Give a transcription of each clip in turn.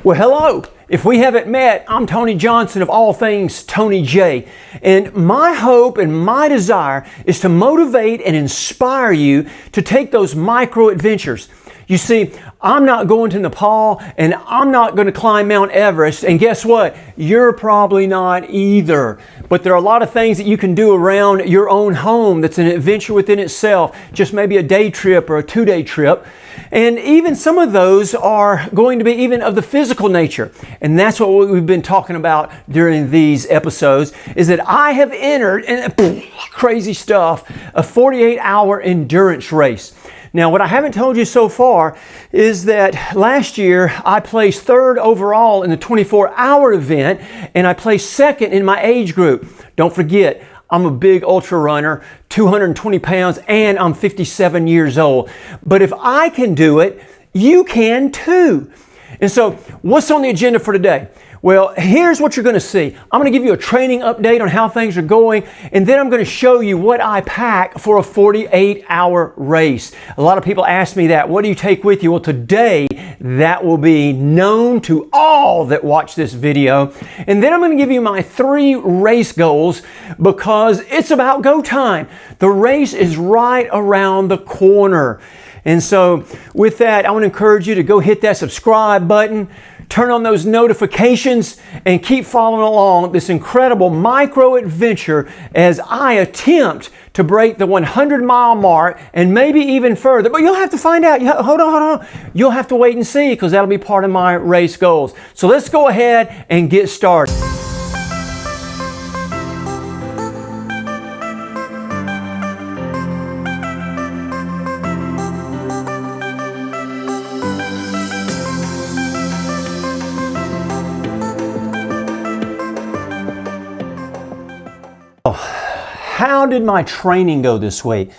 Well, hello. If we haven't met, I'm Tony Johnson of All Things Tony J. And my hope and my desire is to motivate and inspire you to take those micro adventures. You see, I'm not going to Nepal and I'm not going to climb Mount Everest. And guess what? You're probably not either. But there are a lot of things that you can do around your own home that's an adventure within itself. Just maybe a day trip or a 2-day trip. And even some of those are going to be even of the physical nature. And that's what we've been talking about during these episodes, is that I have entered, and crazy stuff, a 48-hour endurance race. Now, what I haven't told you so far is that last year I placed 3rd overall in the 24-hour event, and I placed 2nd in my age group. Don't forget, I'm a big ultra runner, 220 pounds, and I'm 57 years old. But if I can do it, you can too. And so, what's on the agenda for today? Well, here's what you're going to see. I'm going to give you a training update on how things are going, and then I'm going to show you what I pack for a 48-hour race. A lot of people ask me that. What do you take with you? Well, today, that will be known to all that watch this video. And then I'm going to give you my 3 race goals, because it's about go time. The race is right around the corner. And so with that, I want to encourage you to go hit that subscribe button, turn on those notifications, and keep following along this incredible micro adventure as I attempt to break the 100-mile mark and maybe even further. But you'll have to find out. Hold on. You'll have to wait and see, because that'll be part of my race goals. So let's go ahead and get started. How did my training go this week?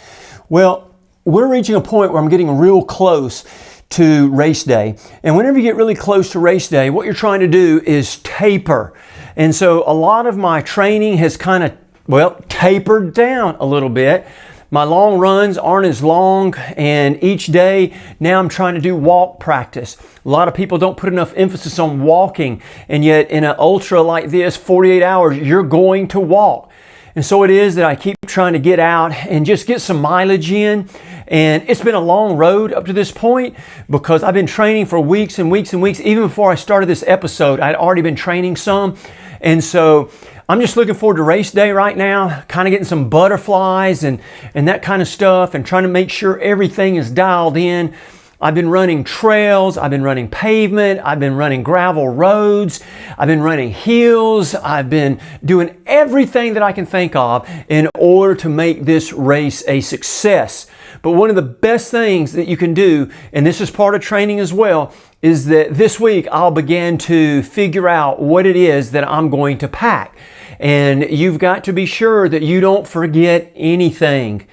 Well, we're reaching a point where I'm getting real close to race day. And whenever you get really close to race day, what you're trying to do is taper. And so a lot of my training has kind of, well, tapered down a little bit. My long runs aren't as long, and each day now I'm trying to do walk practice. A lot of people don't put enough emphasis on walking, and yet in an ultra like this, 48 hours, you're going to walk. And so it is that I keep trying to get out and just get some mileage in. And it's been a long road up to this point, because I've been training for weeks and weeks and weeks. Even before I started this episode, I'd already been training some. And so I'm just looking forward to race day right now, kind of getting some butterflies and that kind of stuff, and trying to make sure everything is dialed in. I've been running trails, I've been running pavement, I've been running gravel roads, I've been running hills, I've been doing everything that I can think of in order to make this race a success. But one of the best things that you can do, and this is part of training as well, is that this week I'll begin to figure out what it is that I'm going to pack. And you've got to be sure that you don't forget anything,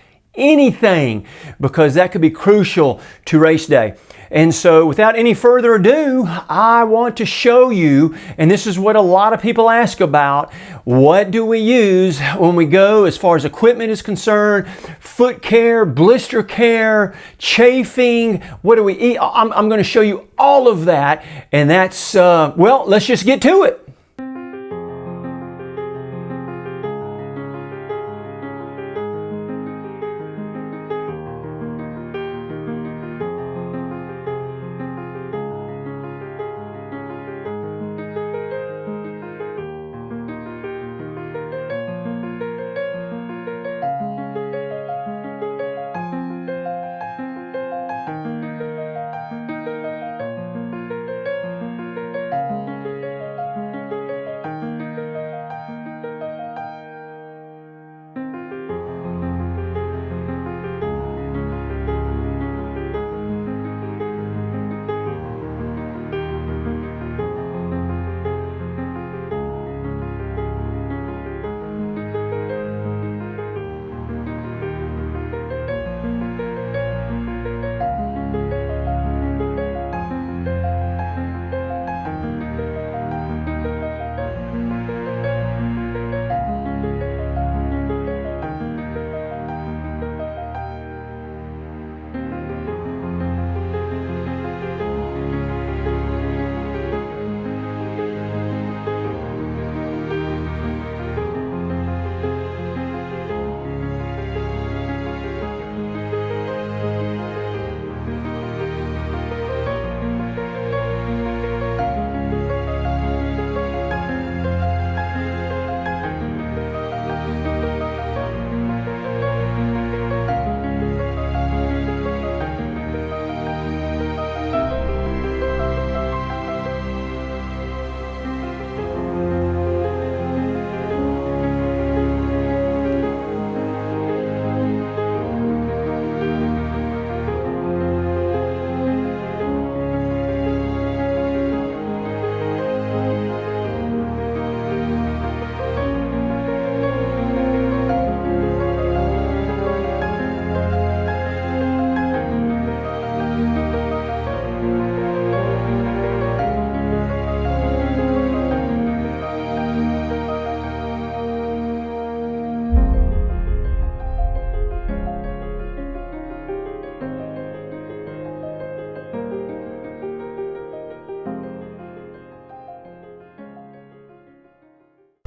because that could be crucial to race day. And so without any further ado, I want to show you, and this is what a lot of people ask about, what do we use when we go as far as equipment is concerned, foot care, blister care, chafing, what do we eat? I'm going to show you all of that, and that's, well, let's just get to it.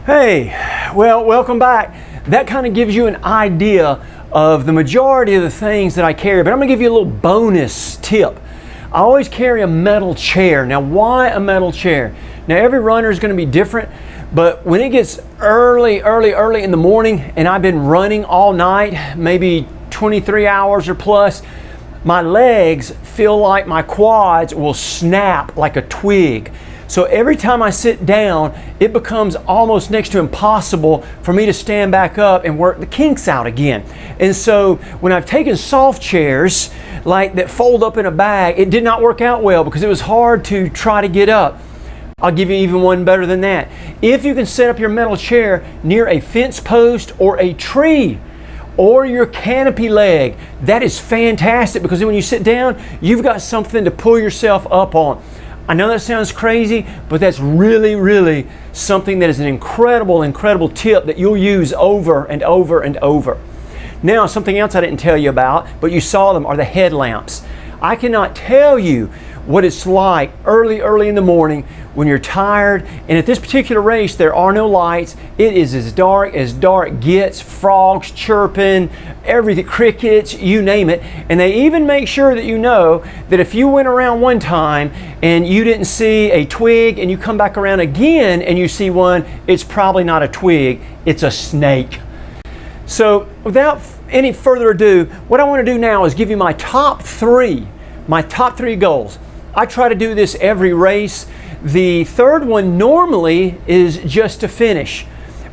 Hey, well, welcome back. That kind of gives you an idea of the majority of the things that I carry, but I'm gonna give you a little bonus tip. I always carry a metal chair. Now, why a metal chair? Now, every runner is gonna be different, but when it gets early in the morning and I've been running all night, maybe 23 hours or plus, my legs feel like my quads will snap like a twig. So every time I sit down, it becomes almost next to impossible for me to stand back up and work the kinks out again. And so when I've taken soft chairs like that fold up in a bag, it did not work out well because it was hard to try to get up. I'll give you even one better than that. If you can set up your metal chair near a fence post or a tree or your canopy leg, that is fantastic because when you sit down, you've got something to pull yourself up on. I know that sounds crazy, but that's really something that is an incredible tip that you'll use over and over and over. Now, something else I didn't tell you about, but you saw them, are the headlamps. I cannot tell you what it's like early in the morning when you're tired, and at this particular race there are no lights. It is as dark gets, frogs chirping, everything, crickets, you name it. And they even make sure that you know that if you went around one time and you didn't see a twig and you come back around again and you see one, it's probably not a twig, it's a snake. So without any further ado, what I want to do now is give you my top three goals. I try to do this every race. The third one normally is just to finish.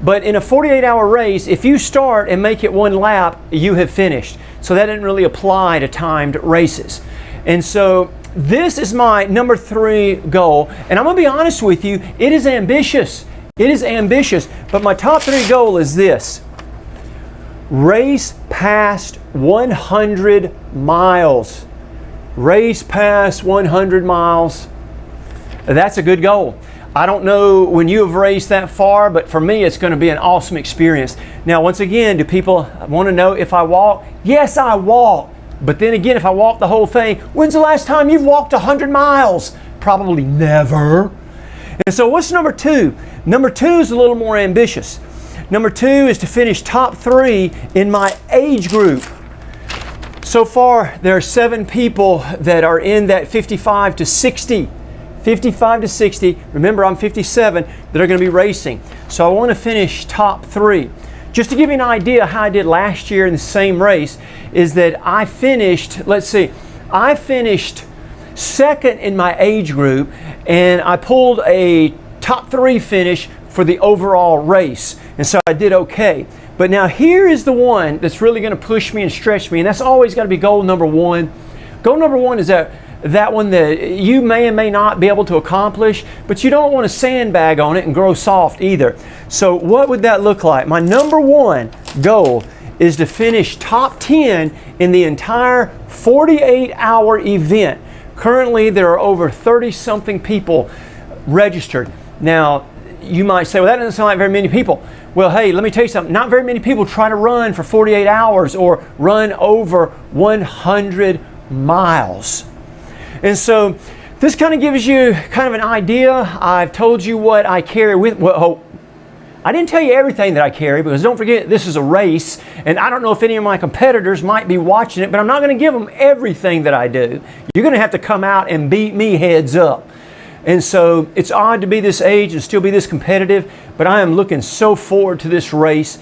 But in a 48-hour race, if you start and make it one lap, you have finished. So that didn't really apply to timed races. And so this is my number 3 goal. And I'm going to be honest with you, it is ambitious. It is ambitious. But my top 3 goal is this: race past 100 miles. Race past 100 miles. That's a good goal. I don't know when you have raced that far, but for me it's going to be an awesome experience. Now, once again, do people want to know if I walk? Yes, I walk. But then again, if I walk the whole thing, when's the last time you've walked 100 miles? Probably never. And so what's number 2? Number 2 is a little more ambitious. Number 2 is to finish top 3 in my age group. So far, there are 7 people that are in that 55 to 60. 55 to 60, remember I'm 57, that are going to be racing. So I want to finish top 3. Just to give you an idea how I did last year in the same race, is that I finished, I finished second in my age group, and I pulled a top 3 finish for the overall race. And so I did okay. But now here is the one that's really going to push me and stretch me, and that's always got to be goal number 1. Goal number 1 is that one that you may and may not be able to accomplish, but you don't want to sandbag on it and grow soft either. So what would that look like? My number 1 goal is to finish top 10 in the entire 48-hour event. Currently, there are over 30-something people registered. Now, you might say, well, that doesn't sound like very many people. Well, hey, let me tell you something. Not very many people try to run for 48 hours or run over 100 miles. And so this kind of gives you kind of an idea. I've told you what I carry with. Well, I didn't tell you everything that I carry, because don't forget, this is a race, and I don't know if any of my competitors might be watching it, but I'm not going to give them everything that I do. You're going to have to come out and beat me heads up. And so it's odd to be this age and still be this competitive, but I am looking so forward to this race.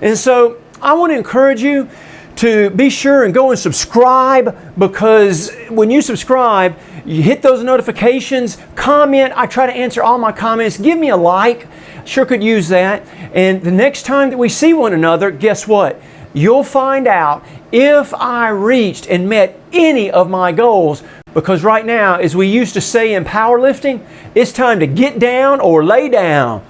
And so I want to encourage you to be sure and go and subscribe, because when you subscribe, you hit those notifications, comment. I try to answer all my comments. Give me a like. Sure could use that. And the next time that we see one another, guess what? You'll find out if I reached and met any of my goals. Because right now, as we used to say in powerlifting, it's time to get down or lay down.